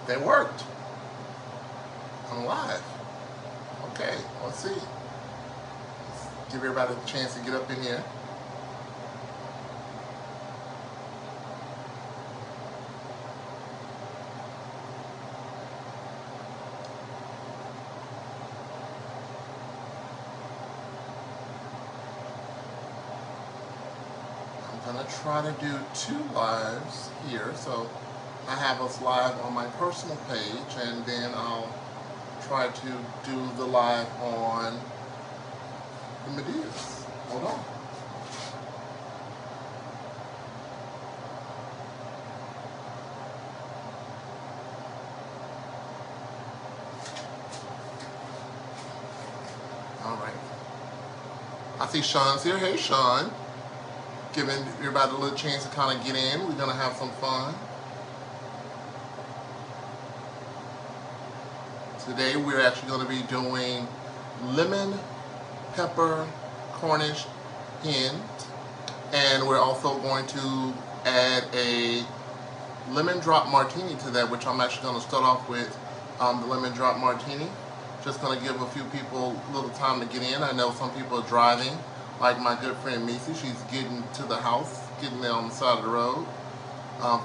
They worked. I'm live. Okay, let's see. Let's give everybody a chance to get up in here. I'm gonna try to do 2 lives here. So I have us live on my personal page, and then I'll try to do the live on the Media's. Hold on. All right. I see Sean's here. Hey, Sean. Giving everybody a little chance to kind of get in. We're gonna have some fun. Today we're actually going to be doing lemon pepper Cornish hen, and we're also going to add a lemon drop martini to that, which I'm actually going to start off with the lemon drop martini. Just going to give a few people a little time to get in. I know some people are driving, like my good friend Missy. She's getting to the house, getting there on the side of the road.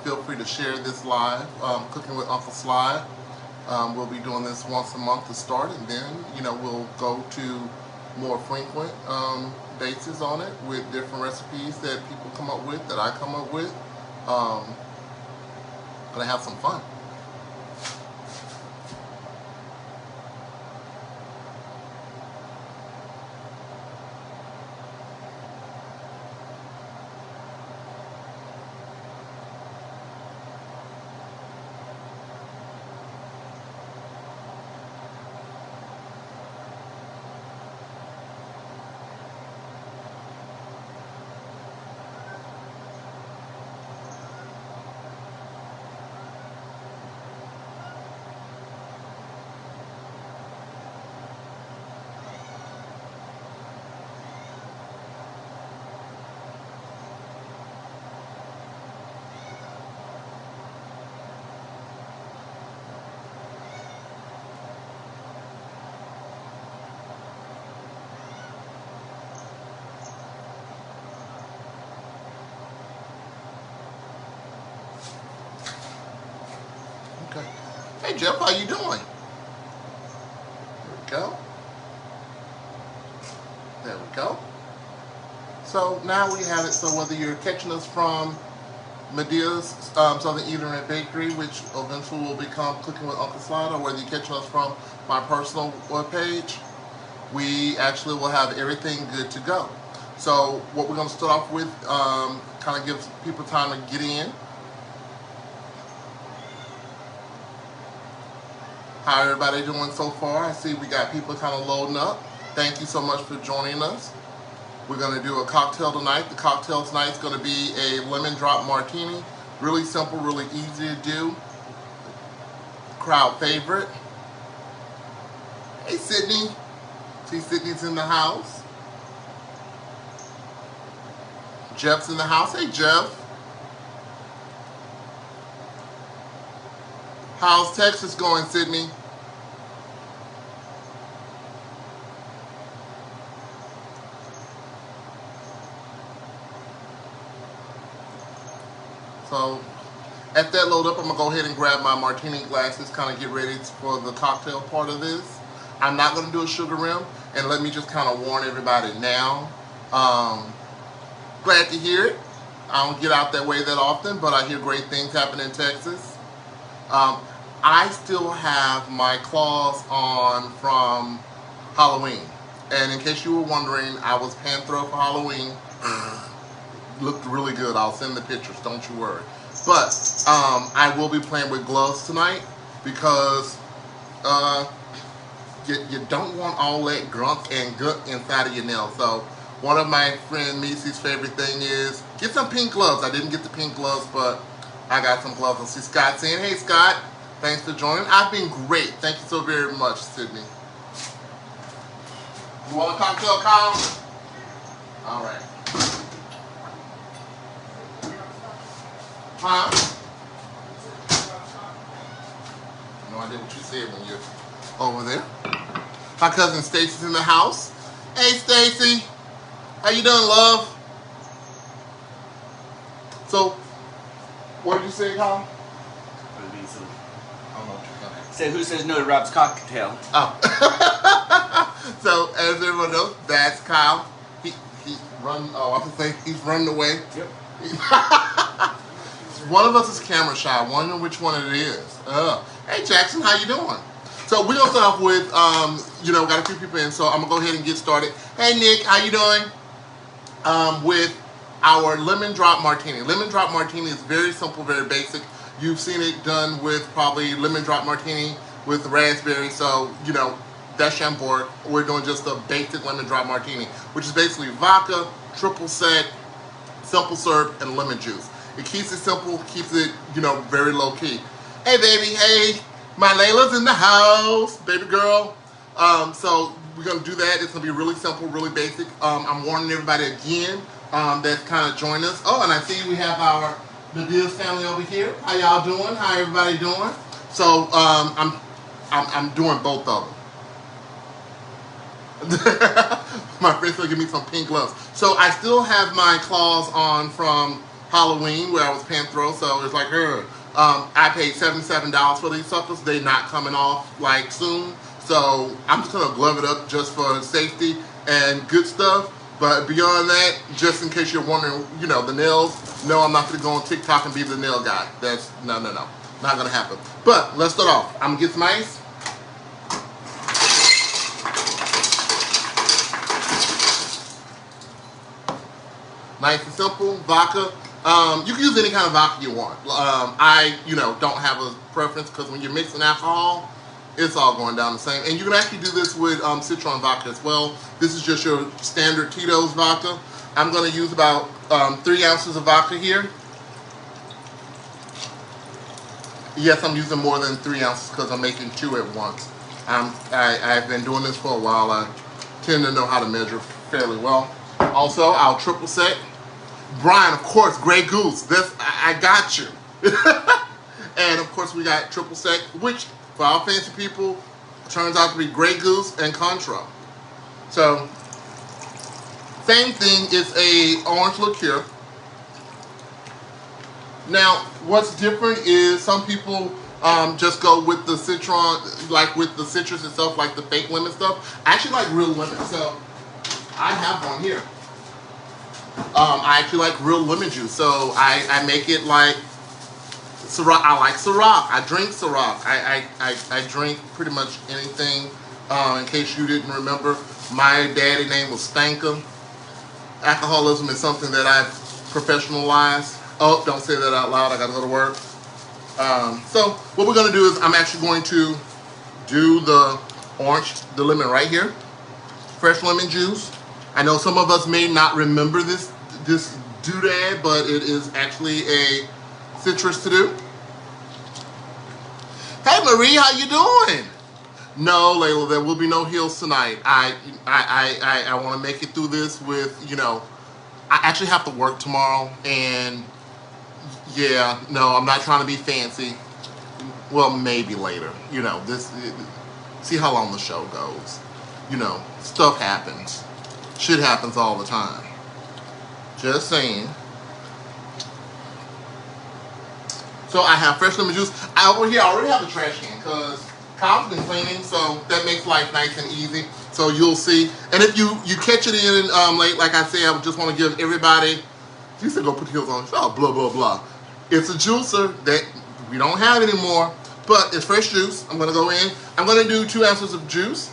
Feel free to share this live, Cooking with Uncle Sly. We'll be doing this once a month to start, and then, we'll go to more frequent bases on it with different recipes that people come up with, that I come up with. Gonna have some fun. Okay. Hey Jeff, how you doing? There we go. There we go. So now we have it. So whether you're catching us from Medea's Southern Eatery and Bakery, which eventually will become Cooking with Uncle Sly, or whether you're catching us from my personal webpage, we actually will have everything good to go. So what we're going to start off with, kind of gives people time to get in. How everybody doing so far? I see we got people kind of loading up. Thank you so much for joining us. We're going to do a cocktail tonight. The cocktail tonight is going to be a lemon drop martini. Really simple, really easy to do. Crowd favorite. Hey Sydney. See, Sydney's in the house. Jeff's in the house. Hey Jeff. How's Texas going, Sydney? So, at that load up, I'm going to go ahead and grab my martini glasses, kind of get ready for the cocktail part of this. I'm not going to do a sugar rim, and let me just kind of warn everybody now. Glad to hear it. I don't get out that way that often, but I hear great things happen in Texas. I still have my claws on from Halloween. And in case you were wondering, I was Panthro for Halloween. Looked really good. I'll send the pictures, don't you worry. But I will be playing with gloves tonight because you don't want all that grunk and gunk inside of your nails. So one of my friend Missy's favorite thing is get some pink gloves. I didn't get the pink gloves, but I got some gloves. I see Scott saying, hey Scott, thanks for joining. I've been great. Thank you so very much, Sydney. You want a cocktail, Kyle? All right. Huh? idea what you said when you're over there. My cousin Stacy's in the house. Hey, Stacy. How you doing, love? So, what did you say, Kyle? I don't know what you're saying. Say, who says no to Rob's cocktail? Oh. So, as everyone knows, that's Kyle. He's running away. Yep. One of us is camera shy. I wonder which one it is. Hey, Jackson, how you doing? So we're gonna start off with, got a few people in, so I'm gonna go ahead and get started. Hey, Nick, how you doing? With our lemon drop martini. Lemon drop martini is very simple, very basic. You've seen it done with probably lemon drop martini with raspberry. So that's Chambord. We're doing just a basic lemon drop martini, which is basically vodka, triple sec, simple syrup, and lemon juice. It keeps it simple, keeps it, very low key. Hey, baby, hey, my Layla's in the house, baby girl. So we're gonna do that. It's gonna be really simple, really basic. I'm warning everybody again that's kind of joined us. Oh, and I see we have our Nadeel's family over here. How y'all doing? How everybody doing? So I'm doing both of them. My friends will give me some pink gloves. So I still have my claws on from Halloween where I was Panthro, so it's like, I paid $77 for these suckers. They're not coming off like soon. So I'm just gonna glove it up just for safety and good stuff. But beyond that, just in case you're wondering, the nails, no, I'm not gonna go on TikTok and be the nail guy. That's, no, not gonna happen. But let's start off. I'm gonna get some ice. Nice and simple, vodka. You can use any kind of vodka you want. I, don't have a preference because when you're mixing alcohol, it's all going down the same. And you can actually do this with citron vodka as well. This is just your standard Tito's vodka. I'm going to use about 3 ounces of vodka here. Yes, I'm using more than 3 ounces because I'm making 2 at once. I've been doing this for a while. I tend to know how to measure fairly well. Also, I'll triple sec. Brian, of course, Grey Goose. I got you. And of course, we got triple sec, which for our fancy people turns out to be Grey Goose and Contro. So, same thing. It's a orange liqueur. Now, what's different is some people just go with the citron, like with the citrus itself, like the fake lemon stuff. I actually like real lemon, so I have one here. I actually like real lemon juice, so I make it like Ciroc. I like Ciroc. I drink Ciroc. I drink pretty much anything. In case you didn't remember, my daddy name was Stanka. Alcoholism is something that I've professionalized. Oh, don't say that out loud. I gotta go to work. So what we're gonna do is I'm actually going to do the lemon right here. Fresh lemon juice. I know some of us may not remember this doodad, but it is actually a citrus to do. Hey Marie, how you doing? No, Layla, there will be no heels tonight. I want to make it through this with, I actually have to work tomorrow, and yeah, no, I'm not trying to be fancy. Well, maybe later. See how long the show goes. Stuff happens. Shit happens all the time. Just saying. So I have fresh lemon juice. Over here, I already have the trash can because Kyle's been cleaning, so that makes life nice and easy. So you'll see. And if you catch it in late, like I said, I just want to give everybody. You said go put the heels on. Oh, blah blah blah. It's a juicer that we don't have anymore, but it's fresh juice. I'm gonna go in. I'm gonna do 2 ounces of juice.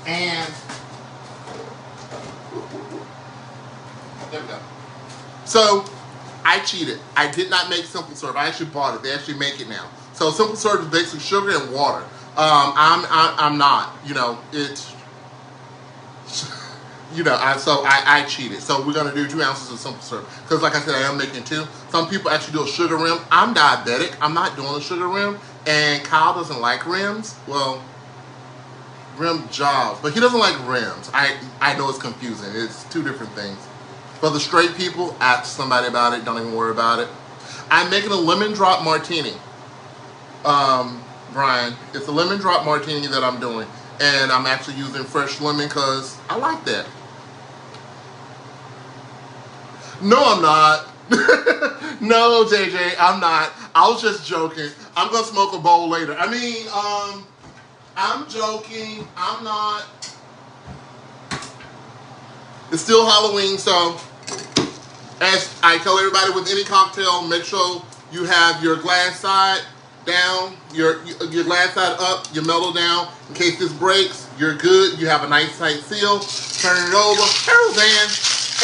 And there we go. So I cheated. I did not make simple syrup. I actually bought it. They actually make it now. So simple syrup is basically sugar and water. I'm not. It's. I cheated. So we're gonna do 2 ounces of simple syrup because, like I said, I am making 2. Some people actually do a sugar rim. I'm diabetic. I'm not doing a sugar rim, and Kyle doesn't like rims. Well. Rim jobs, but he doesn't like rims. I know it's confusing. It's 2 different things. For the straight people, ask somebody about it. Don't even worry about it. I'm making a lemon drop martini. Brian, it's a lemon drop martini that I'm doing. And I'm actually using fresh lemon because I like that. No, I'm not. No, JJ, I'm not. I was just joking. I'm going to smoke a bowl later. I mean, I'm joking. I'm not. It's still Halloween, so as I tell everybody with any cocktail, make sure you have your glass side down, your glass side up, your mellow down. In case this breaks, you're good. You have a nice tight seal. Turn it over,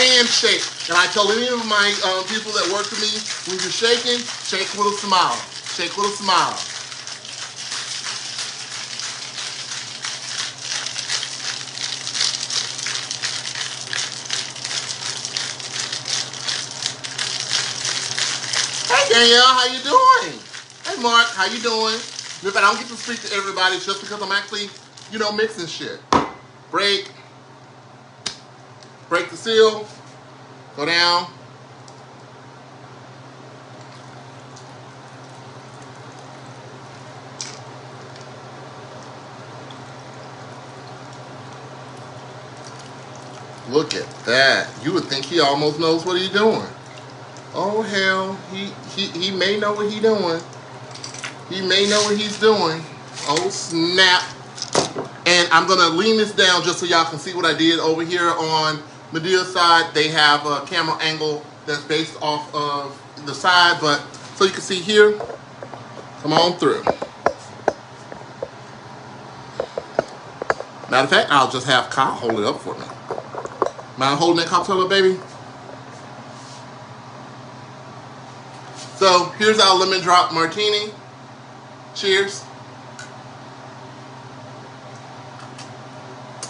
and shake. And I tell any of my people that work for me, when you're shaking, shake with a smile. Shake with a smile. Hey Danielle, how you doing? Hey Mark, how you doing? If I don't get to speak to everybody, it's just because I'm actually, mixing shit. Break the seal, go down. Look at that. You would think he almost knows what he's doing. Oh hell, he may know what he's doing. He may know what he's doing. Oh snap. And I'm gonna lean this down just so y'all can see what I did over here on Medea's side. They have a camera angle that's based off of the side, but so you can see here, come on through. Matter of fact, I'll just have Kyle hold it up for me. Mind holding that cocktail up, baby? So here's our lemon drop martini. Cheers.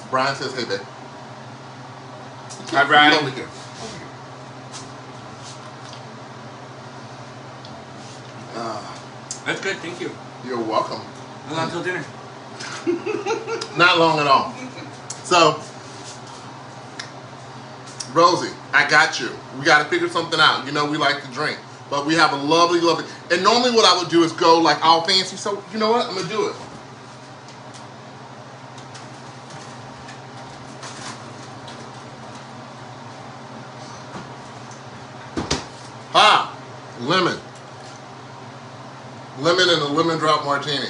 Brian says, hey, babe. Hi, Brian. Over here. That's good, thank you. You're welcome. How long till dinner? Not long at all. So, Rosie, I got you. We got to figure something out. You know we like to drink. But we have a lovely, lovely... And normally what I would do is go like all fancy. So, you know what? I'm going to do it. Lemon. Lemon and a lemon drop martini.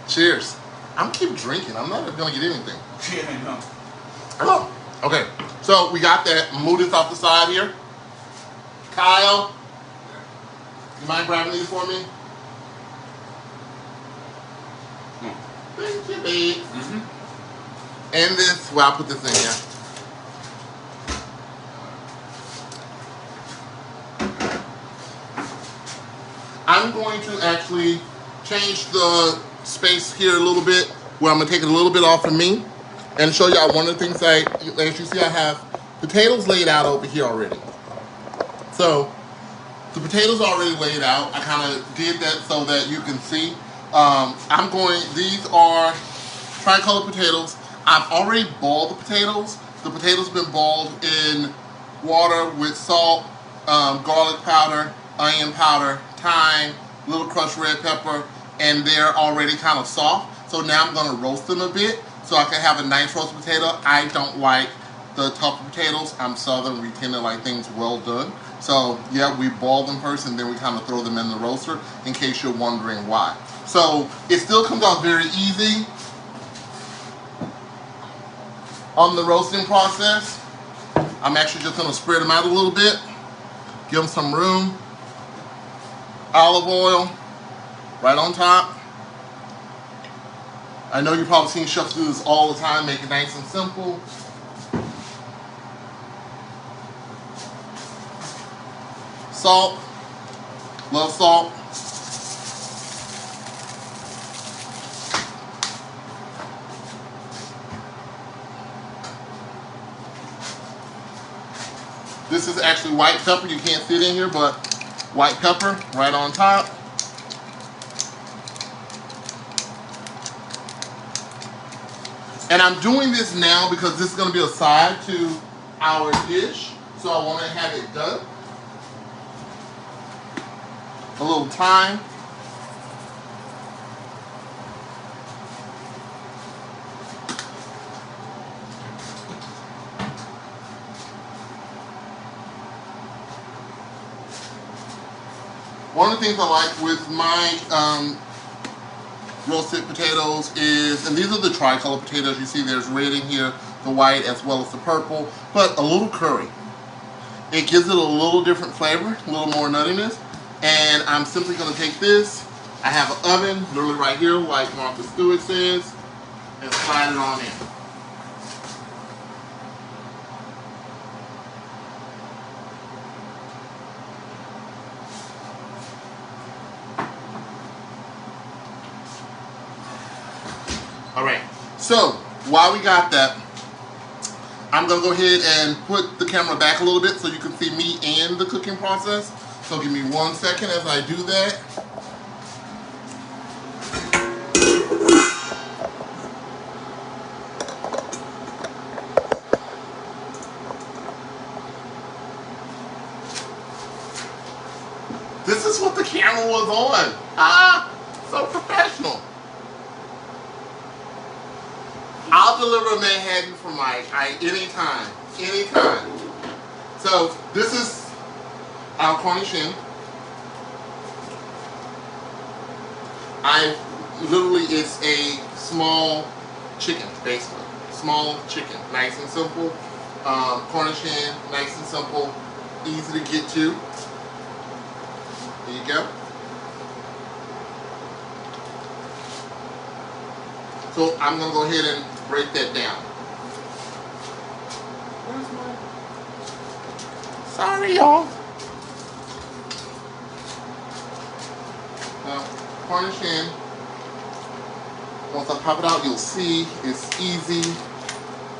Cheers. I'm keep drinking. I'm not going to get anything. Yeah, I know. Oh, okay. So we got that. Move this off the side here. Kyle, you mind grabbing these for me? Thank you, babe. And this, well, I'll put this in here. I'm going to actually change the space here a little bit, where I'm going to take it a little bit off of me and show y'all one of the things as you see, I have potatoes laid out over here already. So the potatoes are already laid out. I kind of did that so that you can see. These are tricolor potatoes. I've already boiled the potatoes. The potatoes have been boiled in water with salt, garlic powder, onion powder, thyme, little crushed red pepper, and they're already kind of soft. So now I'm going to roast them a bit so I can have a nice roasted potato. I don't like the tough potatoes. I'm Southern. We tend to like things well done. So yeah, we boil them first and then we kind of throw them in the roaster, in case you're wondering why. So it still comes out very easy on the roasting process. I'm actually just going to spread them out a little bit, give them some room. Olive oil right on top. I know you've probably seen chefs do this all the time, make it nice and simple. Salt, love salt. This is actually white pepper. You can't see it in here, but white pepper right on top. And I'm doing this now because this is going to be a side to our dish. So I want to have it done. A little time. One of the things I like with my roasted potatoes is, and these are the tricolor potatoes, you see there's red in here, the white as well as the purple, but a little curry. It gives it a little different flavor, a little more nuttiness, and I'm simply going to take this, I have an oven literally right here like Martha Stewart says, and slide it on in. Alright, so while we got that, I'm going to go ahead and put the camera back a little bit so you can see me and the cooking process. So give me 1 second as I do that. This is what the camera was on. So professional. I'll deliver a Manhattan for Mike anytime. So this is our Cornish Hen. It's a small chicken, basically. Small chicken, nice and simple. Cornish Hen, nice and simple, easy to get to. There you go. So I'm gonna go ahead and break that down. Where's my... Sorry, y'all. Cornish Hen. Once I pop it out, you'll see it's easy.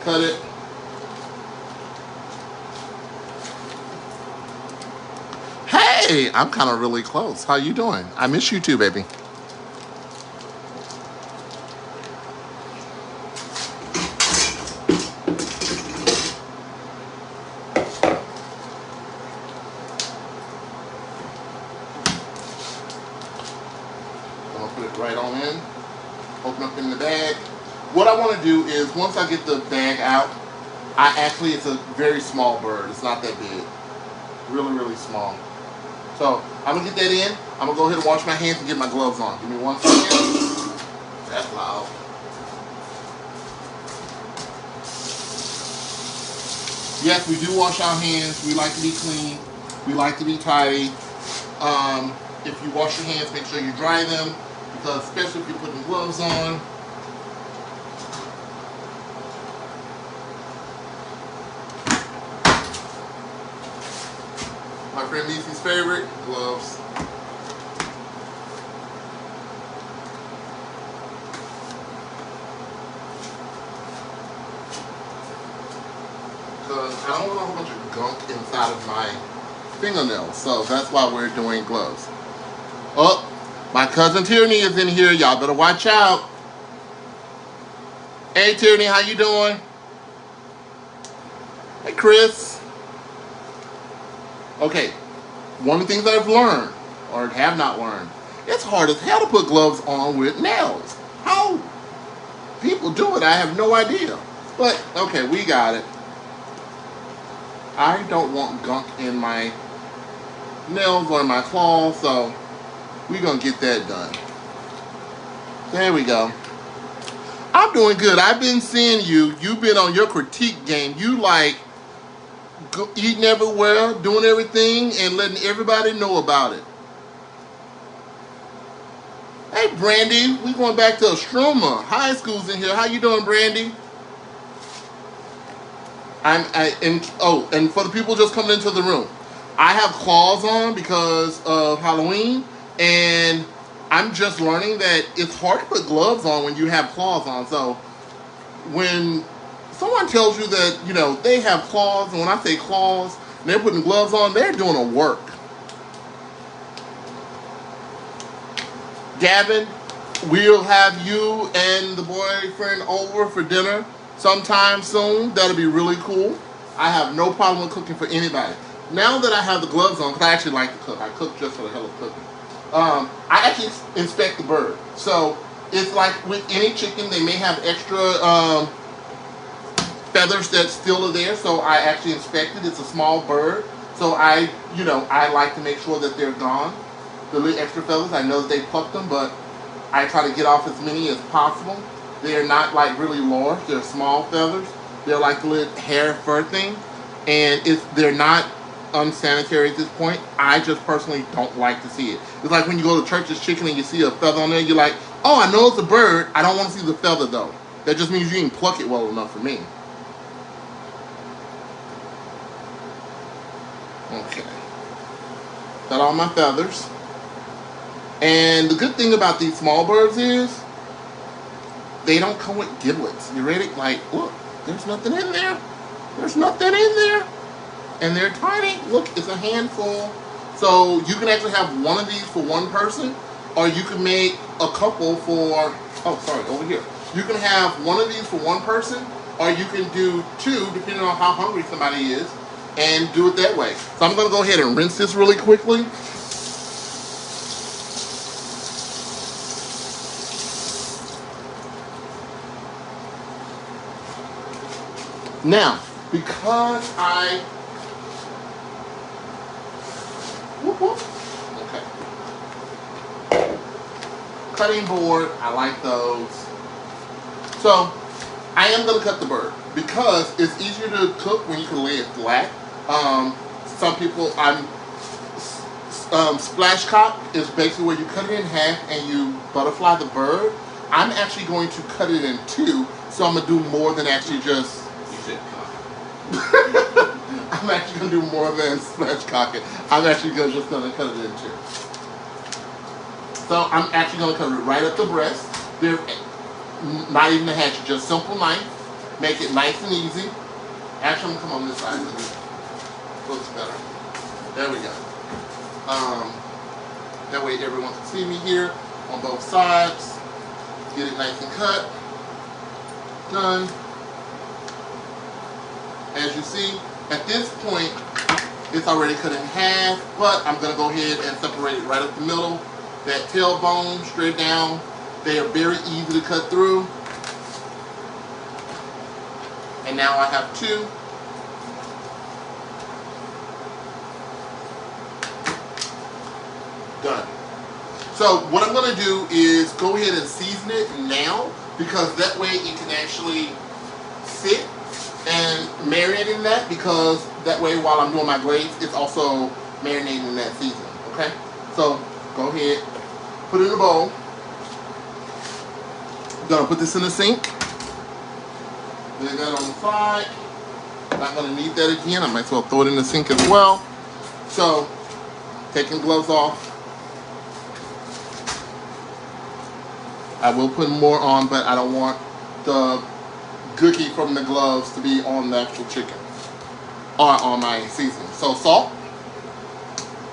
Cut it. Hey, I'm kind of really close. How you doing? I miss you too, baby. Put it right on in, open up in the bag. What I want to do is, once I get the bag out, it's a very small bird. It's not that big. Really, really small. So, I'm going to get that in. I'm going to go ahead and wash my hands and get my gloves on. Give me 1 second. That's loud. Yes, we do wash our hands. We like to be clean. We like to be tidy. If you wash your hands, make sure you dry them. Because especially if you're putting gloves on. My friend Niecy's favorite, gloves. Because I don't want a whole bunch of gunk inside of my fingernails. So that's why we're doing gloves. Oh! My cousin Tierney is in here. Y'all better watch out. Hey, Tierney, how you doing? Hey, Chris. Okay, one of the things I've learned, or have not learned, it's hard as hell to put gloves on with nails. How people do it, I have no idea. But, okay, we got it. I don't want gunk in my nails or my claws, so we're going to get that done. There we go. I'm doing good. I've been seeing you. You've been on your critique game. You like eating everywhere, doing everything, and letting everybody know about it. Hey, Brandy. We going back to Struma. High school's in here. How you doing, Brandy? And for the people just coming into the room, I have claws on because of Halloween. And I'm just learning that it's hard to put gloves on when you have claws on. So when someone tells you that, you know, they have claws, and when I say claws, and they're putting gloves on, they're doing a work. Gavin, we'll have you and the boyfriend over for dinner sometime soon. That'll be really cool. I have no problem with cooking for anybody. Now that I have the gloves on, because I actually like to cook. I cook just for the hell of cooking. I actually inspect the bird. So it's like with any chicken, they may have extra feathers that still are there. So I actually inspect it. It's a small bird. So I like to make sure that they're gone. The little extra feathers, I know that they plucked them, but I try to get off as many as possible. They're not like really large. They're small feathers. They're like the little hair fur thing. And they're not unsanitary at this point. I just personally don't like to see it. It's like when you go to Church's Chicken and you see a feather on there, you're like, oh, I know it's a bird. I don't want to see the feather though. That just means you didn't pluck it well enough for me. Okay. Got all my feathers. And the good thing about these small birds is they don't come with giblets. You ready? Like, look, there's nothing in there. There's nothing in there. And they're tiny. Look, it's a handful. So you can actually have one of these for one person, or you can make a couple for, oh, sorry, over here. You can have one of these for one person, or you can do two, depending on how hungry somebody is, and do it that way. So I'm going to go ahead and rinse this really quickly. Now, because okay. Cutting board, I like those. So, I am going to cut the bird because it's easier to cook when you can lay it flat. Some people, splash cock is basically where you cut it in half and you butterfly the bird. I'm actually going to cut it in two, so I'm going to do more than actually just... I'm actually going to do more than splash cock it. I'm actually just going to cut it in two. So I'm actually going to cut it right up the breast. There's not even a hatchet, just simple knife. Make it nice and easy. Actually, I'm going to come on this side because it looks better. There we go. That way everyone can see me here on both sides. Get it nice and cut. Done. As you see, at this point, it's already cut in half, but I'm going to go ahead and separate it right up the middle. That tailbone straight down, they are very easy to cut through. And now I have two. Done. So what I'm going to do is go ahead and season it now, because that way it can actually sit and marinate in that, because that way while I'm doing my glaze, it's also marinating in that seasoning, okay? So go ahead, put it in a bowl. I'm gonna put this in the sink. Leave that on the side. Not gonna need that again. I might as well throw it in the sink as well. So, taking gloves off. I will put more on, but I don't want the gookie from the gloves to be on the actual chicken or on my seasoning. So salt.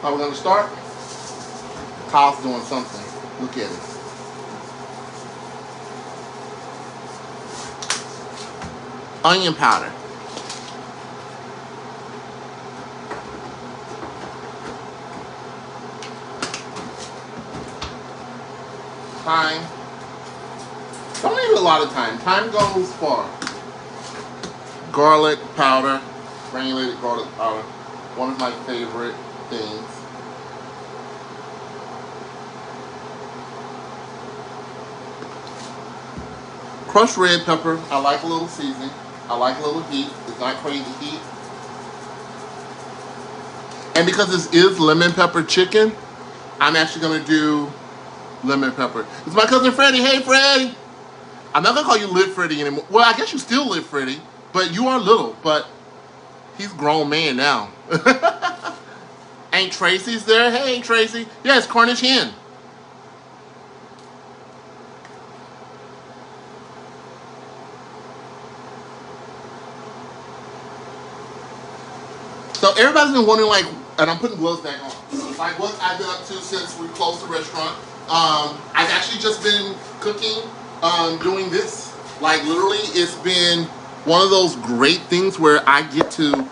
How we're going to start? Kyle's doing something. Look at it. Onion powder. Thyme. Don't need a lot of thyme. Thyme goes far. Garlic powder, granulated garlic powder, one of my favorite things. Crushed red pepper. I like a little seasoning. I like a little heat. It's not crazy heat. And because this is lemon pepper chicken, I'm actually going to do lemon pepper. It's my cousin Freddie. Hey, Freddie. I'm not going to call you Little Freddie anymore. Well, I guess you still Little Freddie, but you are little, but he's a grown man now. Aunt Tracy's there. Hey, Aunt Tracy. Yeah, it's Cornish Hen. So everybody's been wondering, like, and I'm putting gloves back on, like what I've been up to since we closed the restaurant. I've actually just been cooking, doing this. Like literally, it's been one of those great things where I get to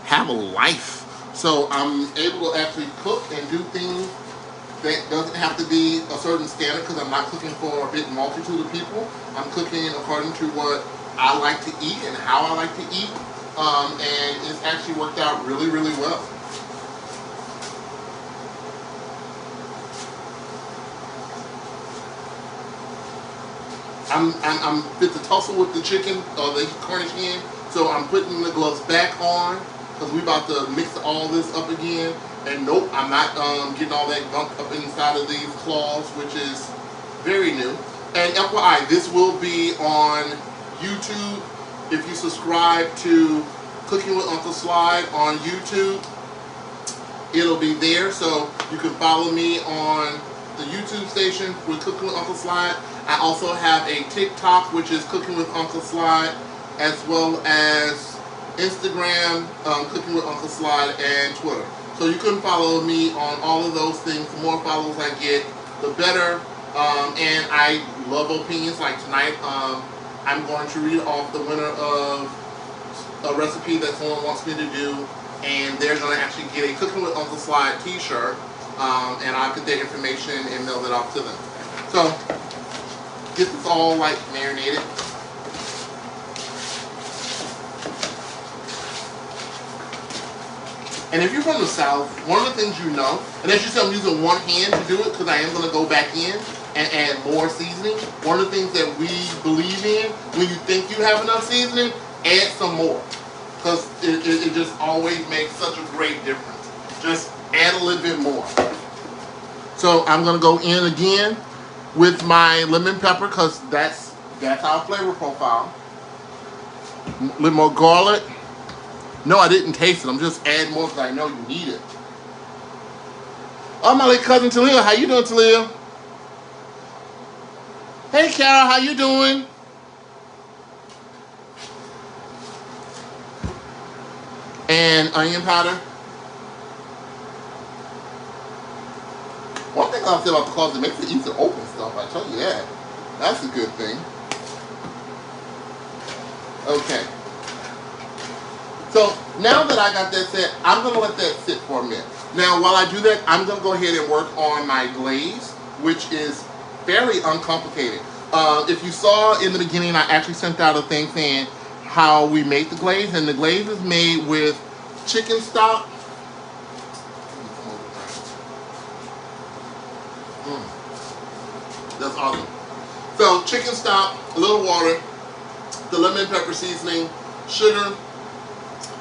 have a life. So I'm able to actually cook and do things that doesn't have to be a certain standard, because I'm not cooking for a big multitude of people. I'm cooking according to what I like to eat and how I like to eat. And it's actually worked out really, really well. I'm fit to tussle with the chicken, or the Cornish hen, so I'm putting the gloves back on, because we're about to mix all this up again. And nope, I'm not getting all that gunk up inside of these claws, which is very new. And FYI, this will be on YouTube. If you subscribe to Cooking with Uncle Slide on YouTube, it'll be there, so you can follow me on the YouTube station with Cooking with Uncle Slide. I also have a TikTok, which is Cooking with Uncle Slide, as well as Instagram, Cooking with Uncle Slide, and Twitter. So you can follow me on all of those things. The more followers I get, the better. And I love opinions. Like tonight, I'm going to read off the winner of a recipe that someone wants me to do, and they're going to actually get a Cooking with Uncle Slide t-shirt, and I'll get their information and mail it off to them. So get this all like marinated. And if you're from the South, one of the things you know, and as you see I'm using one hand to do it because I am going to go back in and add more seasoning. One of the things that we believe in, when you think you have enough seasoning, add some more. Because it just always makes such a great difference. Just add a little bit more. So I'm going to go in again with my lemon pepper, because that's our flavor profile. A little more garlic. No, I didn't taste it. I'm just adding more because I know you need it. Oh, my little cousin Talia. How you doing, Talia? Hey, Carol. How you doing? And onion powder. One thing I'll say about the closet, it makes it easy to open stuff. I tell you that. That's a good thing. Okay. So now that I got that set, I'm going to let that sit for a minute. Now, while I do that, I'm going to go ahead and work on my glaze, which is fairly uncomplicated. If you saw in the beginning, I actually sent out a thing saying how we make the glaze, and the glaze is made with chicken stock. That's awesome. So chicken stock, a little water, the lemon pepper seasoning, sugar,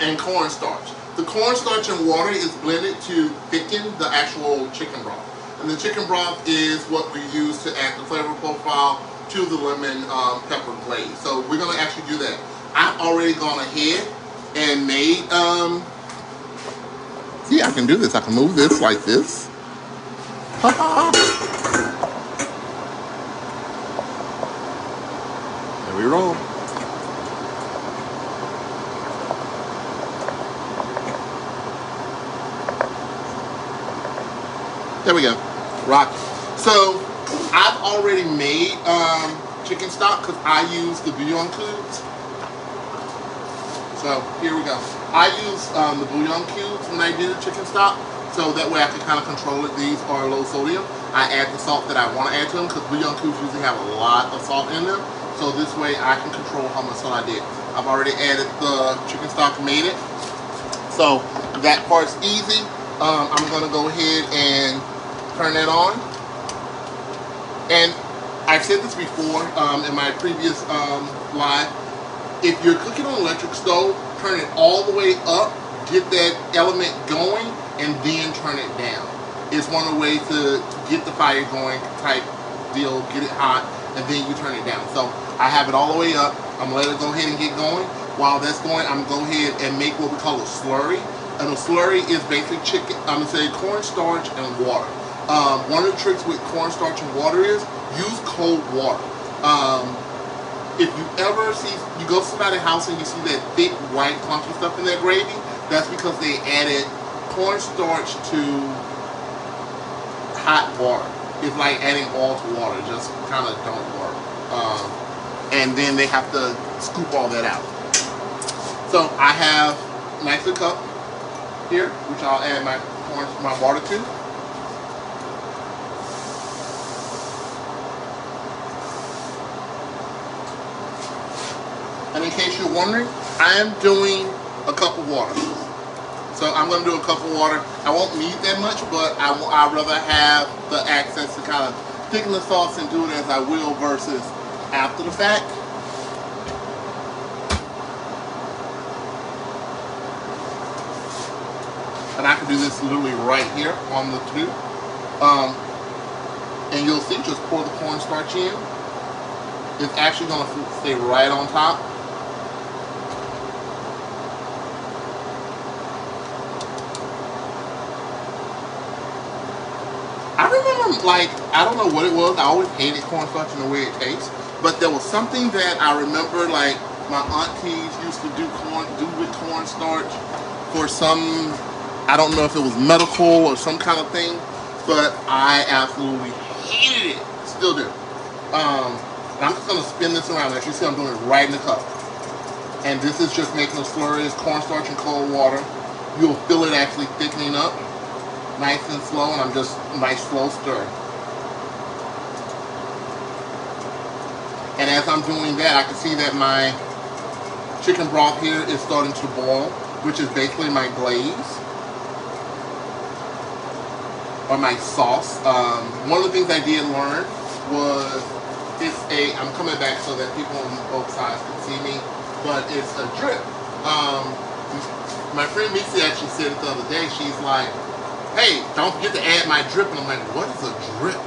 and cornstarch. The cornstarch and water is blended to thicken the actual chicken broth. And the chicken broth is what we use to add the flavor profile to the lemon pepper glaze. So we're going to actually do that. I've already gone ahead and made, see, I can do this. I can move this like this. There we roll. There we go. Rock. So I've already made chicken stock because I use the bouillon cubes. So here we go. I use the bouillon cubes when I do the chicken stock, so that way I can kind of control it. These are low sodium. I add the salt that I want to add to them because bouillon cubes usually have a lot of salt in them. So this way I can control how much salt I did. I've already added the chicken stock, made it. So that part's easy. I'm going to go ahead and turn that on. And I've said this before in my previous live. If you're cooking on an electric stove, turn it all the way up, get that element going, and then turn it down. It's one of the ways to get the fire going type deal, get it hot, and then you turn it down. So I have it all the way up. I'm going to let it go ahead and get going. While that's going, I'm going to go ahead and make what we call a slurry. And a slurry is basically chicken, I'm going to say cornstarch and water. One of the tricks with cornstarch and water is use cold water. If you ever see, you go to somebody's house and you see that thick, white, clunky stuff in their gravy, that's because they added cornstarch to hot water. It's like adding oil to water, just kind of don't work. And then they have to scoop all that out. So I have a nice little cup here, which I'll add my water to. And in case you're wondering, I am doing a cup of water. So I'm going to do a cup of water. I won't need that much, but I'd rather have the access to kind of thicken the sauce and do it as I will versus after the fact. And I can do this literally right here on the tube. And you'll see, just pour the cornstarch in. It's actually going to stay right on top. I remember, like, I don't know what it was. I always hated cornstarch and the way it tastes. But there was something that I remember, like, my aunties used to do with cornstarch for some, I don't know if it was medical or some kind of thing, but I absolutely hated it. Still do. I'm just going to spin this around. As you see, I'm doing it right in the cup. And this is just making a slurry. It's cornstarch and cold water. You'll feel it actually thickening up. Nice and slow, and I'm just nice slow stir. And as I'm doing that, I can see that my chicken broth here is starting to boil, which is basically my glaze or my sauce. One of the things I did learn was I'm coming back so that people on both sides can see me, but it's a drip. My friend Missy actually said it the other day. She's like, hey, don't forget to add my drip. And I'm like, what is a drip?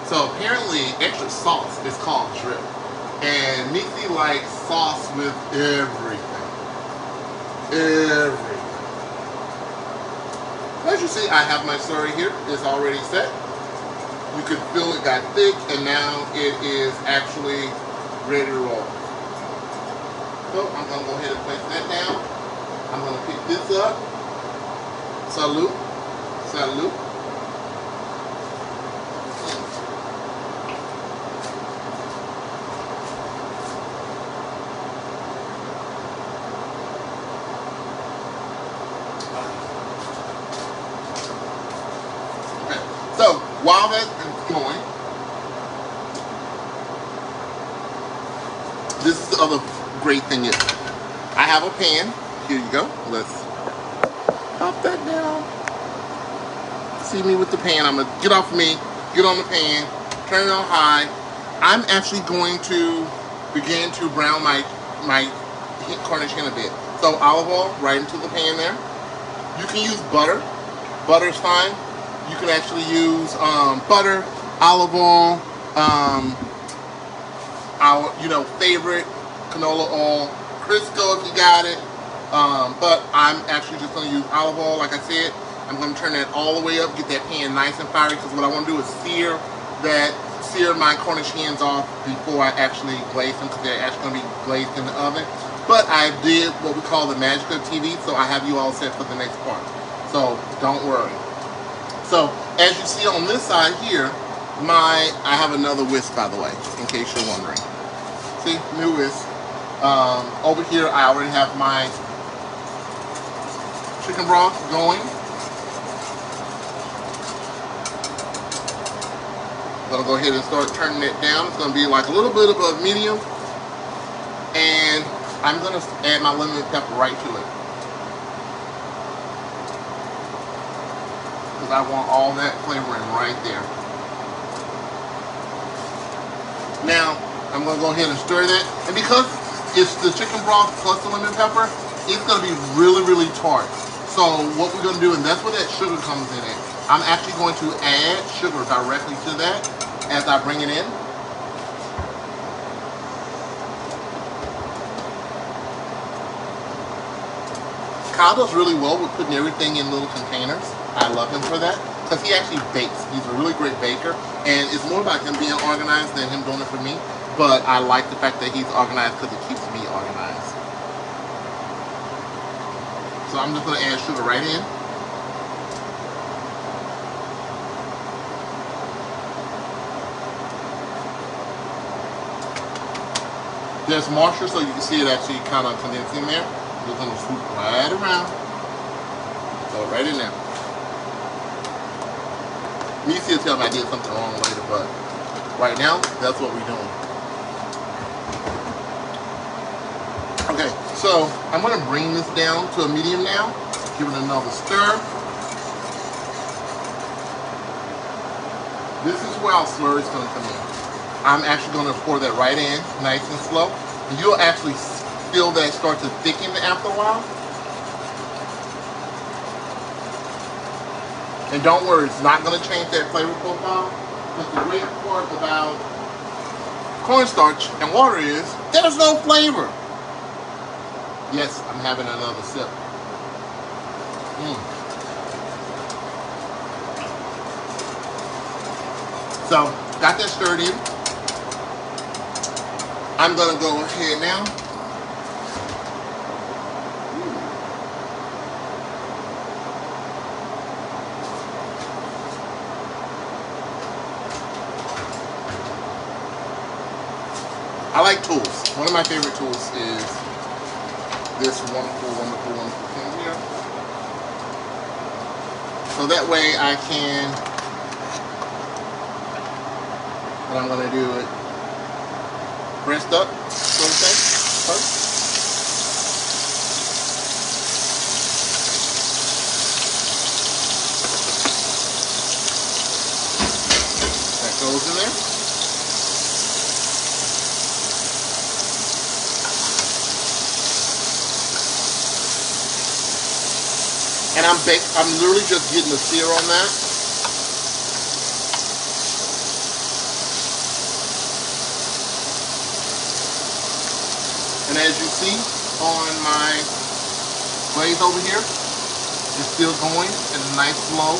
So apparently extra sauce is called drip. And Nixie likes sauce with everything. Everything. As you see, I have my slurry here. It's already set. You can feel it got thick, and now it is actually ready to roll. So I'm going to go ahead and place that down. I'm going to pick this up. Salute. Salute. Okay. So while that is going, this is the other great thing is I have a pan. Here you go. Let's pop that down. See me with the pan. I'm gonna get off me, get on the pan, turn it on high. I'm actually going to begin to brown my Cornish hen a bit. So olive oil right into the pan there. You can use butter. Butter's fine. You can actually use butter, olive oil, our favorite canola oil, Crisco if you got it. But I'm actually just going to use olive oil, like I said. I'm going to turn that all the way up, get that pan nice and fiery, because what I want to do is sear my Cornish hens off before I actually glaze them, because they're actually going to be glazed in the oven. But I did what we call the magic of TV, so I have you all set for the next part. So don't worry. So as you see on this side here, I have another whisk, by the way, in case you're wondering. See, new whisk. Over here, I already have my chicken broth going. I'm gonna go ahead and start turning it down. It's gonna be like a little bit above medium, and I'm gonna add my lemon and pepper right to it, because I want all that flavoring right there. Now I'm gonna go ahead and stir that, and because it's the chicken broth plus the lemon pepper, it's gonna be really, really tart. So what we're gonna do, and that's where that sugar comes in at. I'm actually going to add sugar directly to that as I bring it in. Kyle does really well with putting everything in little containers. I love him for that, because he actually bakes. He's a really great baker, and it's more about him being organized than him doing it for me. But I like the fact that he's organized because it keeps me organized. So I'm just going to add sugar right in. There's moisture, so you can see it actually kind of condensing there. Just gonna swoop right around. Throw it right in there. You see tell me I did something wrong later, but right now, that's what we're doing. Okay, so I'm gonna bring this down to a medium now. Give it another stir. This is where our slurry is gonna come in. I'm actually gonna pour that right in, nice and slow. And you'll actually feel that start to thicken after a while. And don't worry, it's not going to change that flavor profile. Because the great part about cornstarch and water is there's no flavor. Yes, I'm having another sip. So, got that stirred in. I'm going to go ahead now. I like tools. One of my favorite tools is this wonderful, wonderful, wonderful thing here. So that way I can, what I'm going to do it pressed up, so to say, first. That goes in there. And I'm literally just getting the sear on that. And as you see on my glaze over here, it's still going at a nice slow.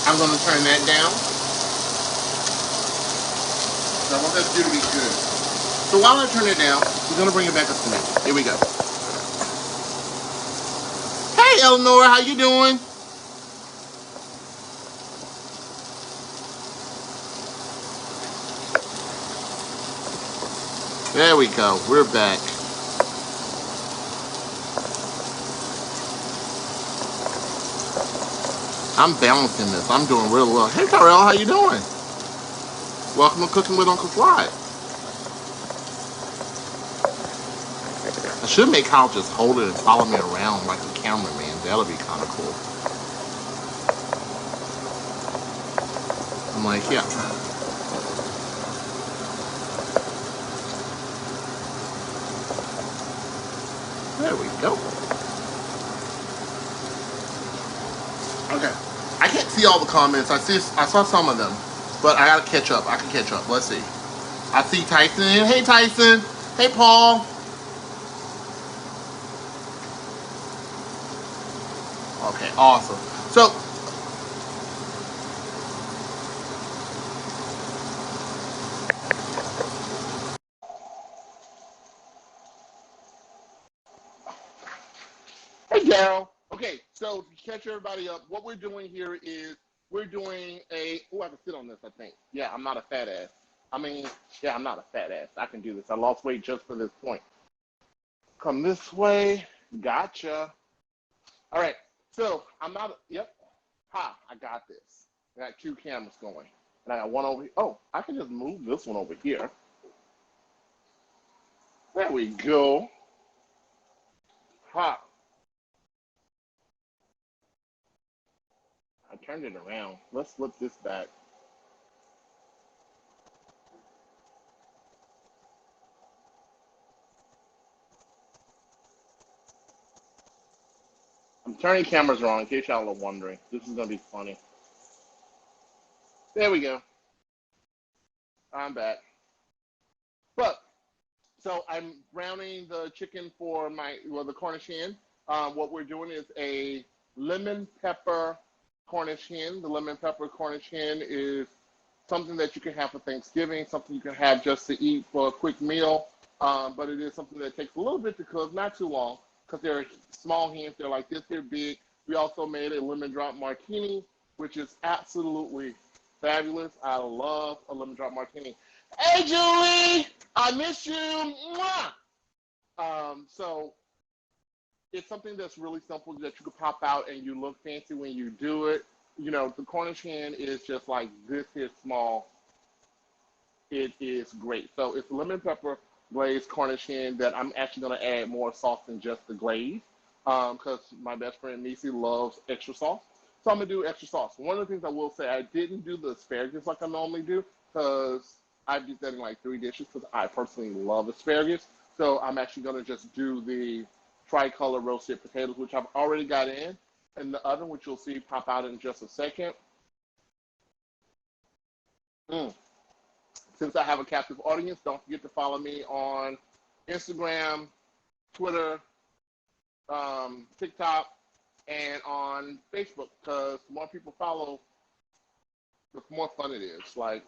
I'm going to turn that down. I want that stew to be good. So while I turn it down, we're going to bring it back up to me. Here we go. Hey, Eleanor, how you doing? There we go. We're back. I'm balancing this. I'm doing real well. Hey, Tyrell, how you doing? Welcome to Cooking with Uncle Fly. I should make Kyle just hold it and follow me around like a cameraman. That'll be kind of cool. I'm like, yeah. There we go. Okay. I can't see all the comments. I saw some of them, but I gotta catch up. I can catch up. Let's see. I see Tyson in. Hey Tyson. Hey Paul. Okay, awesome. So hey Daryl. Okay, so to catch everybody up, what we're doing here is we're doing a I can sit on this, I think. Yeah, I'm not a fat ass. I'm not a fat ass. I can do this. I lost weight just for this point. Come this way. Gotcha. All right. So I'm not. Yep. Ha! I got this. I got two cameras going, and I got one over here. Oh, I can just move this one over here. There we go. Ha! I turned it around. Let's flip this back. I'm turning cameras around in case y'all are wondering. This is gonna be funny. There we go. I'm back. But so I'm browning the chicken for the Cornish hen. What we're doing is a lemon pepper Cornish hen. The lemon pepper Cornish hen is something that you can have for Thanksgiving, something you can have just to eat for a quick meal. But it is something that takes a little bit to cook, not too long, because they're small hens. They're like this. They're big. We also made a lemon drop martini. which is absolutely fabulous. I love a lemon drop martini. Hey, Julie, I miss you. Mwah! So it's something that's really simple that you could pop out and you look fancy when you do it. You know, the Cornish hen is just like this here small. It is great. So it's lemon pepper glazed Cornish hen that I'm actually going to add more sauce than just the glaze because my best friend Nisi loves extra sauce. So I'm going to do extra sauce. One of the things I will say, I didn't do the asparagus like I normally do because I did that in like 3 dishes because I personally love asparagus. So I'm actually going to just do the tricolor roasted potatoes, which I've already got in the oven, which you'll see pop out in just a second. Since I have a captive audience, don't forget to follow me on Instagram, Twitter, TikTok, and on Facebook, because the more people follow, the more fun it is. Like,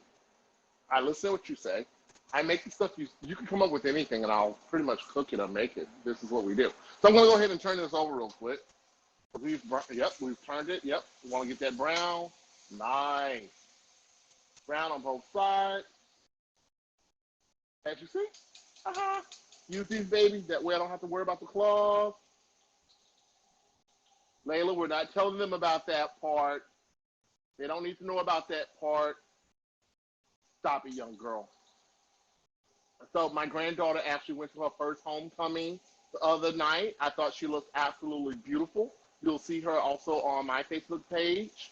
I listen to what you say. I make the stuff, you can come up with anything, and I'll pretty much cook it or make it. This is what we do. So I'm going to go ahead and turn this over real quick. We've turned it. Yep, we want to get that brown. Nice. Brown on both sides. As you see, use these babies. That way I don't have to worry about the claws. Layla, we're not telling them about that part. They don't need to know about that part. Stop it, young girl. So my granddaughter actually went to her first homecoming the other night. I thought she looked absolutely beautiful. You'll see her also on my Facebook page.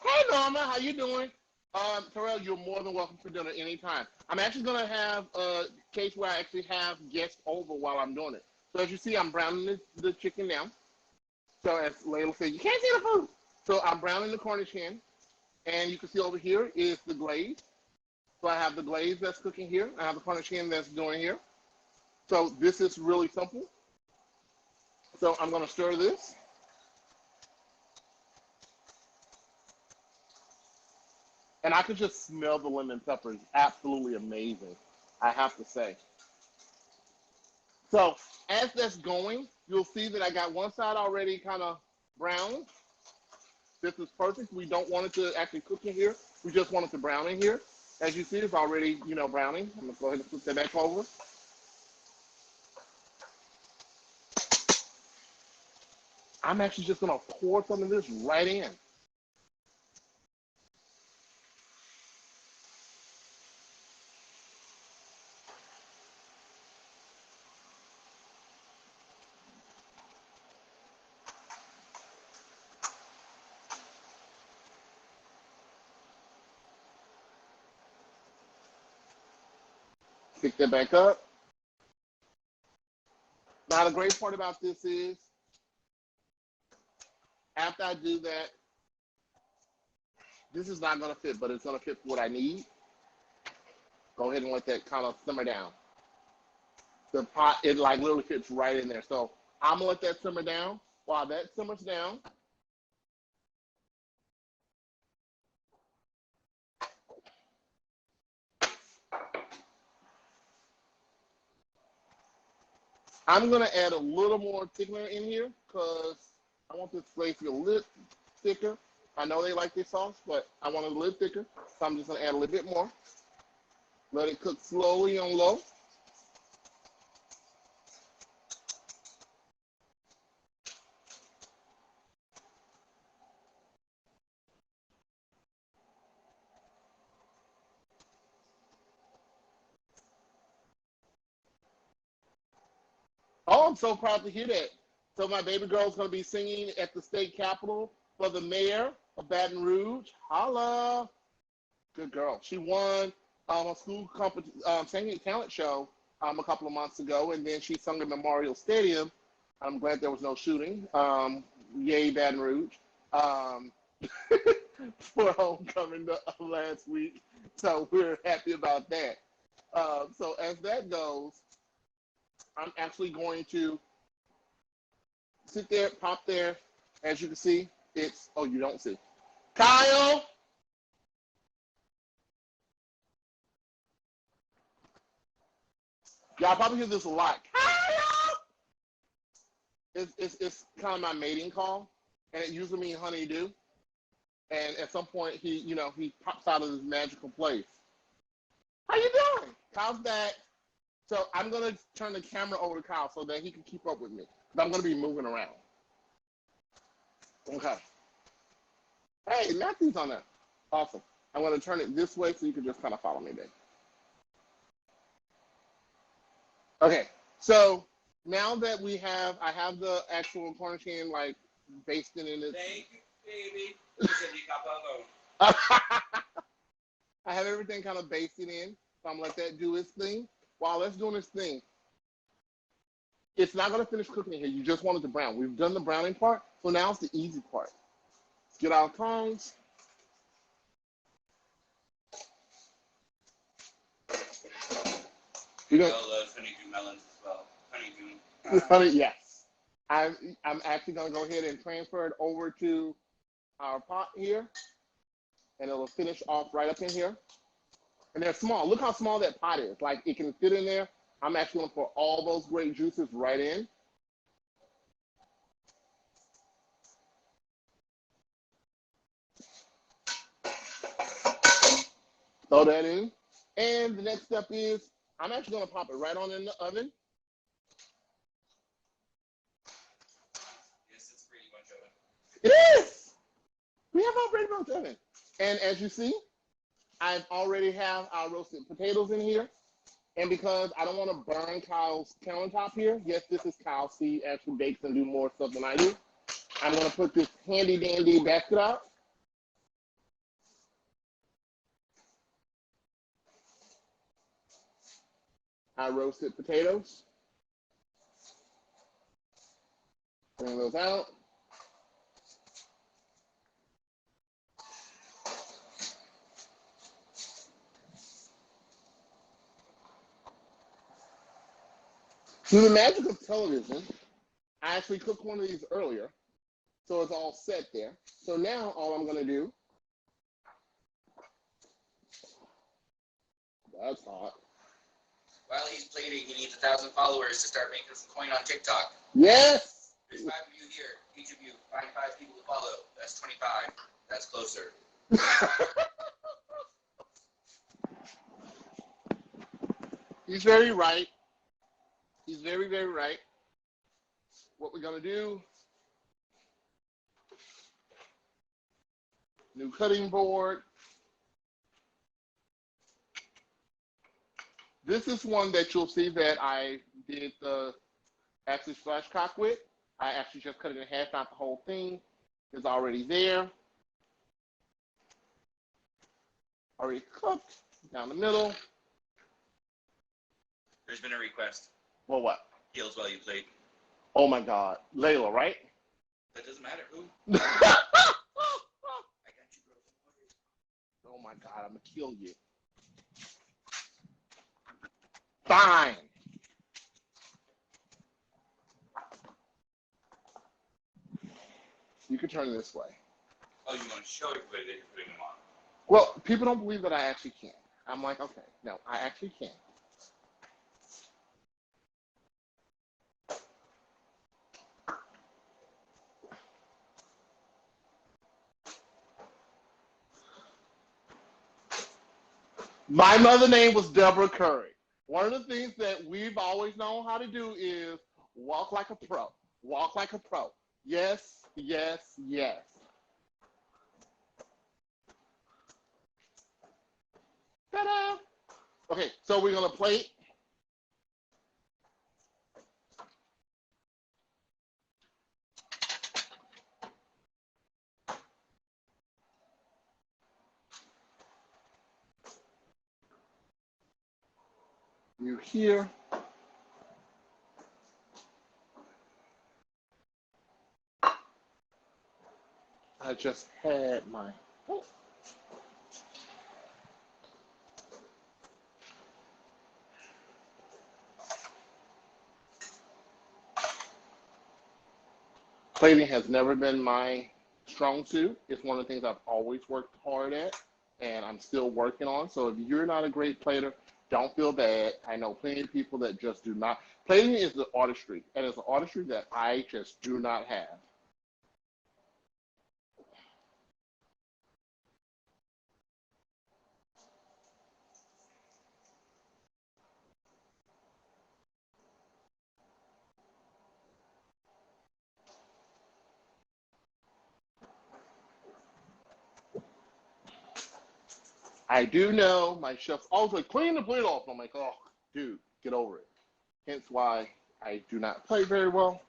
Hey, Norma, how you doing? Terrell, you're more than welcome for dinner anytime. I'm actually going to have a case where I actually have guests over while I'm doing it. So as you see, I'm browning the chicken now. So as Layla said, you can't see the food. So I'm browning the Cornish hen. And you can see over here is the glaze. So I have the glaze that's cooking here. I have the Cornish hen that's doing here. So this is really simple. So I'm going to stir this. And I could just smell the lemon pepper. It's absolutely amazing, I have to say. So as that's going, you'll see that I got one side already kind of brown. This is perfect. We don't want it to actually cook in here. We just want it to brown in here. As you see, it's already, browning. I'm going to go ahead and flip that back over. I'm actually just going to pour some of this right in. Pick that back up. Now, the great part about this is, after I do that, this is not going to fit, but it's going to fit what I need. Go ahead and let that kind of simmer down. The pot, it like literally fits right in there. So I'm going to let that simmer down. While that simmers down, I'm going to add a little more thickener in here because I want this glaze to be a little thicker. I know they like this sauce, but I want it a little thicker. So I'm just going to add a little bit more. Let it cook slowly on low. Oh, I'm so proud to hear that. So my baby girl is going to be singing at the state capitol for the mayor of Baton Rouge. Holla. Good girl. She won a school singing talent show a couple of months ago, and then she sung at Memorial Stadium. I'm glad there was no shooting. Yay, Baton Rouge. For homecoming last week. So we're happy about that. So as that goes, I'm actually going to sit there, pop there. As you can see, it's, oh, you don't see. Kyle! Y'all probably hear this a lot. Kyle! it's kind of my mating call, and it usually means honeydew. And at some point, he pops out of this magical place. How you doing? Kyle's back. So I'm gonna turn the camera over to Kyle so that he can keep up with me. But I'm gonna be moving around. Okay. Hey, Matthew's on there. Awesome. I'm gonna turn it this way so you can just kind of follow me there. Okay. So now that I have the actual Cornish hen like basting in it. Thank you, baby. You said you got I have everything kind of basted in, so I'm gonna let that do its thing. While that's doing its thing, it's not gonna finish cooking in here. You just want it to brown. We've done the browning part, so now it's the easy part. Let's get our tongs. You're gonna love honeydew melons as well. Honeydew. Honey, yes. I'm actually gonna go ahead and transfer it over to our pot here, and it'll finish off right up in here. And they're small. Look how small that pot is. Like, it can fit in there. I'm actually going to pour all those great juices right in. Throw that in. And the next step is I'm actually going to pop it right on in the oven. Yes, it's a Brady Bunch oven. It is! We have our Brady Bunch oven. And as you see, I already have our roasted potatoes in here. And because I don't want to burn Kyle's countertop here, yes, this is Kyle. He actually bakes and do more stuff than I do. I'm going to put this handy dandy basket out. Our roasted potatoes. Bring those out. Through the magic of television, I actually cooked one of these earlier, so it's all set there. So now all I'm going to do, that's hot. While he's plating, he needs 1,000 followers to start making some coin on TikTok. Yes! There's 5 of you here. Each of you find 5 people to follow. That's 25. That's closer. He's very right. He's very, very right. What we're going to do, new cutting board. This is one that you'll see that I did the actually spatchcock with. I actually just cut it in half, not the whole thing. It's already there. Already cooked, down the middle. There's been a request. Well, what? Heels while you plate. Oh my God. Layla, right? That doesn't matter. Who? I got you, bro. Oh my God, I'm gonna kill you. Fine. You can turn it this way. Oh, you want to show everybody that you're putting them on? Well, people don't believe that I actually can. I'm like, okay, no, I actually can. My mother's name was Deborah Curry. One of the things that we've always known how to do is walk like a pro. Walk like a pro. Yes, yes, yes. Ta-da! Okay, so we're going to plate. You here. I just had my. Oh. Plating has never been my strong suit. It's one of the things I've always worked hard at, and I'm still working on. So if you're not a great plater, Don't feel bad. I know plenty of people that just do not. Plating is the artistry, and it's an artistry that I just do not have. I do know my chef's always like, clean the plate off. I'm like, oh, dude, get over it. Hence why I do not play very well.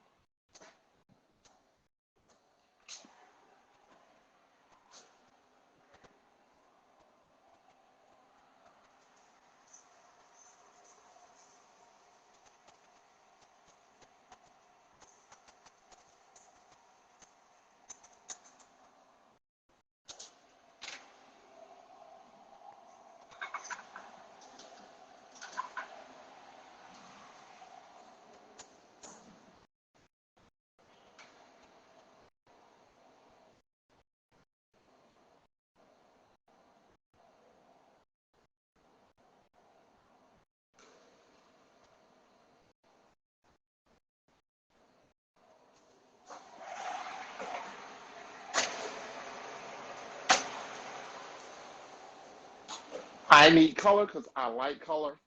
I need color because I like color.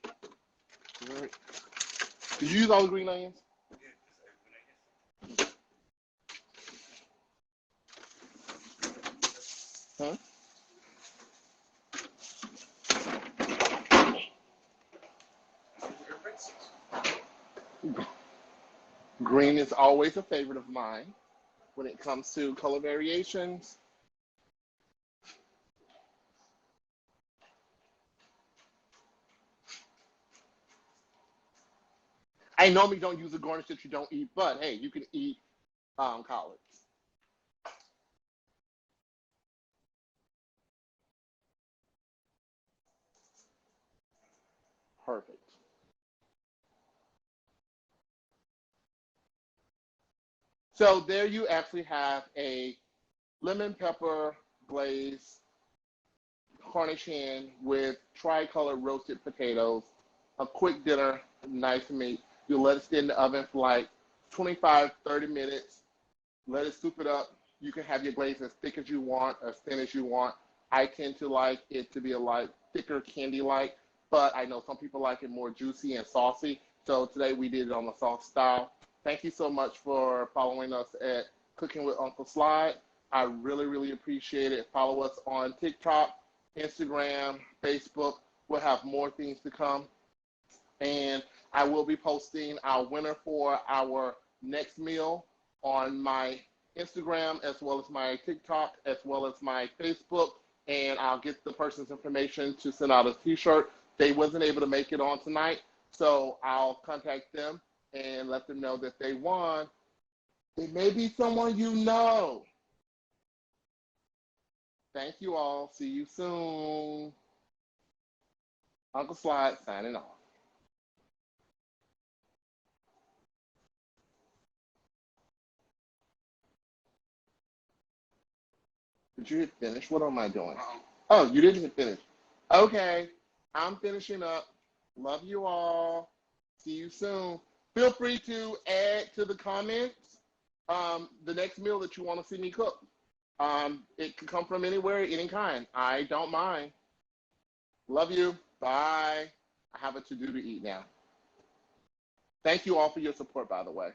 All right. Did you use all the green onions? Huh? Green is always a favorite of mine when it comes to color variations. I normally don't use a garnish that you don't eat, but hey, you can eat collards. Perfect. So there you actually have a lemon pepper glaze Cornish hen with tricolor roasted potatoes, a quick dinner, nice meat. You let it stay in the oven for like 25, 30 minutes. Let it soup it up. You can have your glaze as thick as you want, as thin as you want. I tend to like it to be a like thicker candy-like, but I know some people like it more juicy and saucy. So today we did it on the soft style. Thank you so much for following us at Cooking with Uncle Slide. I really, really appreciate it. Follow us on TikTok, Instagram, Facebook. We'll have more things to come. And I will be posting our winner for our next meal on my Instagram as well as my TikTok as well as my Facebook. And I'll get the person's information to send out a t-shirt. They wasn't able to make it on tonight, so I'll contact them and let them know that they won. It may be someone you know. Thank you all. See you soon. Uncle Slide signing off. Did you hit finish? What am I doing? Oh, you didn't hit finish. Okay, I'm finishing up. Love you all. See you soon. Feel free to add to the comments the next meal that you want to see me cook. It can come from anywhere, any kind. I don't mind. Love you. Bye. I have a to-do to eat now. Thank you all for your support, by the way.